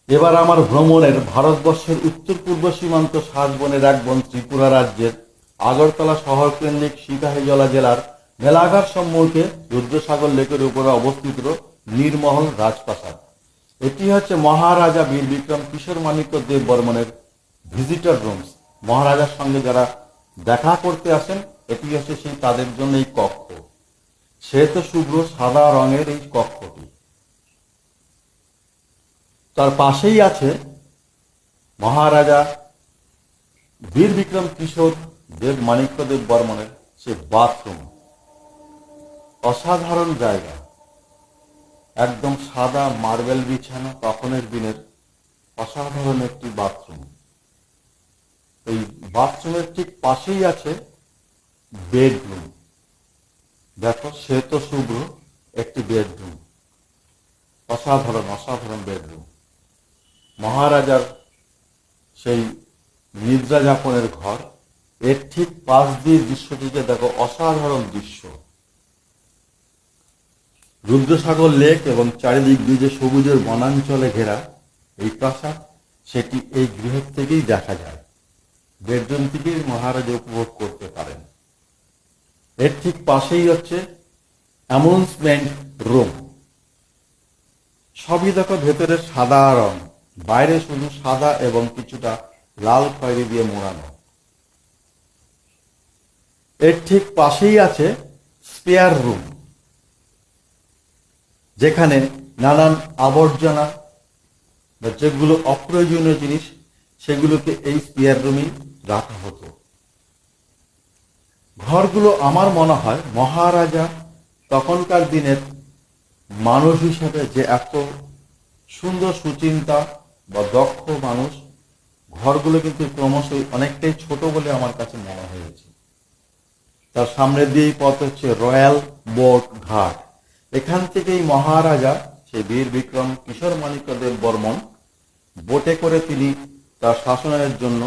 এবার আমার ভ্রমণের ভারতবর্ষের উত্তর পূর্ব সীমান্ত শাসবনের এক বন ত্রিপুরা রাজ্যের আগরতলা শহর কেন্দ্রিক সিপাহীজলা জেলার মেলাঘাট সম্মুখে রুদ্রসাগর লেকের উপরে অবস্থিত নীরমহল রাজপ্রাসাদ। এটি হচ্ছে মহারাজা বীর বিক্রম কিশোর মাণিক্য দেব বর্মনের ভিজিটর রুমস। মহারাজার সঙ্গে যারা দেখা করতে আসেন, এটি হচ্ছে সেই তাদের জন্য এই কক্ষ। শ্বেত শুভ্র সাদা রঙের এই কক্ষটি, তার পাশেই আছে মহারাজা বীর বিক্রম কিশোর দেব মাণিক্য দেব বর্মনের সে বাথরুম। অসাধারণ জায়গা, একদম সাদা মার্বেল বিছানা, তখনের দিনের অসাধারণ একটি বাথরুম। এই বাথরুমের ঠিক পাশেই আছে বেডরুম। দেখো, শ্বেত শুভ্র একটি বেডরুম, অসাধারণ অসাধারণ বেডরুম। মহারাজার সেই নিদ্রা যাপনের ঘর। এর ঠিক পাশ দিয়ে দৃশ্যটিকে দেখো, অসাধারণ দৃশ্য। রুদ্রসাগর লেক এবং চারিদিক দিয়ে যে সবুজের বনাঞ্চলে ঘেরা এই প্রাসাদ, সেটি এই গৃহ থেকেই দেখা যায়। বেডরুম থেকেই মহারাজা উপভোগ করতে পারেন। এর ঠিক পাশেই হচ্ছে অ্যামিউজমেন্ট রুম। সবই দেখো ভেতরে সাদা রং, বাইরে শুধু সাদা এবং কিছুটা লাল খয়েরি দিয়ে মোড়ানো। এর ঠিক পাশেই আছে স্পেয়ার রুম, যেখানে নানান আবর্জনা বা যেগুলো অপ্রয়োজনীয় জিনিস, সেগুলোকে এই স্পেয়ার রুমেই রাখা হতো। ঘরগুলো আমার মনে হয় মহারাজা তখনকার দিনের মানুষ হিসেবে যে এত সুন্দর সুচিন্তা বা দক্ষ মানুষ, ঘরগুলো কিন্তু ক্রমশই অনেকটাই ছোট বলে আমার কাছে মনে হয়েছে। তার সামনে দিয়েই পথ হচ্ছে রয়্যাল বোট ঘাট। এখান থেকেই মহারাজা সেই বীর বিক্রম কিশোর মাণিক্য দেব বর্মন বোটে করে তিনি তার শাসনের জন্য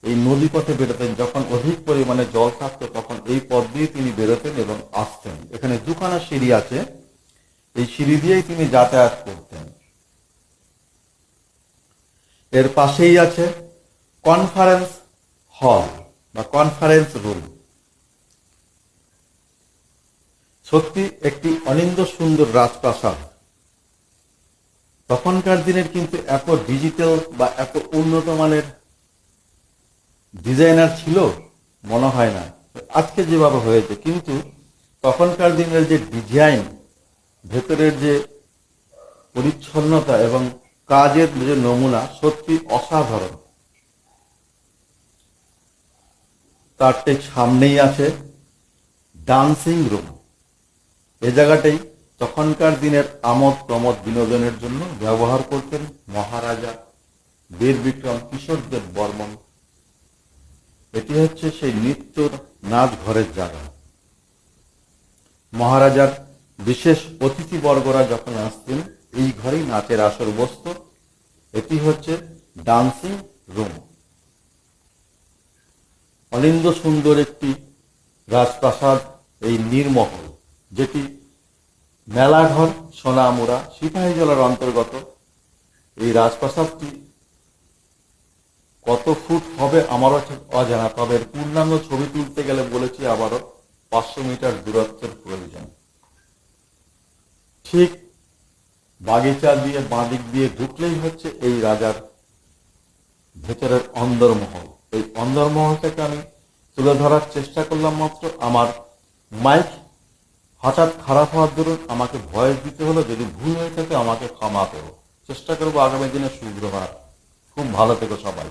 এই নদী পথে বেরোতেন। যখন অধিক পরিমাণে জল থাকতো, তখন এই পথ দিয়ে তিনি বেরোতেন এবং আসতেন। এখানে দুখানা সিঁড়ি আছে, এই সিঁড়ি দিয়েই তিনি যাতায়াত করতেন। এর পাশেই আছে কনফারেন্স হল বা কনফারেন্স রুম। সত্যি একটি অনিন্দ সুন্দর রাজপ্রাসাদ। তখনকার দিনের কিন্তু এত ডিজিটাল বা এত উন্নত মানের ডিজাইনার ছিল মনে হয় না আজকে যেভাবে হয়েছে, কিন্তু তখনকার দিনের যে ডিজাইন, ভেতরের যে পরিচ্ছন্নতা এবং কাজের যে নমুনা, সত্যি অসাধারণ। তার ঠিক সামনেই আছে ডান্সিং রুম। এ জায়গাটাই তখনকার দিনের আমোদ প্রমোদ বিনোদনের জন্য ব্যবহার করতেন মহারাজা বীর বিক্রম কিশোর দেব বর্মন। এটি হচ্ছে সেই নৃত্য নাচ ঘরের জায়গা। মহারাজার বিশেষ অতিথিবর্গরা যখন আসতেন, এই ঘরেই নাচের আসর বসত। এটি হচ্ছে ডান্সিং রুম। অনিন্দ সুন্দর একটি রাজপ্রাসাদ এই নীরমহল, যেটি মেলাঘর সোনামুড়া সিপাহীজলার অন্তর্গত। এই রাজপ্রাসাদটি কত ফুট হবে আমারও অজানা, তবে পূর্ণাঙ্গ ছবি তুলতে গেলে বলেছি আবারও 500 মিটার দূরত্বের প্রয়োজন। ঠিক বাগিচা দিয়ে বাঁদিক দিয়ে ঢুকলেই হচ্ছে এই রাজার ভেতরের অন্দরমহল। এই অন্দরমহলটাকে আমি তুলে ধরার চেষ্টা করলাম, মাত্র আমার মাইক হঠাৎ খারাপ হওয়ার দরুন আমাকে ভয়েস দিতে হলো। যদি ভুল হয়ে থাকে আমাকে ক্ষমা করো, চেষ্টা করবো আগামী দিনে শুভ্র হওয়ার। খুব ভালো থেকো সবাই।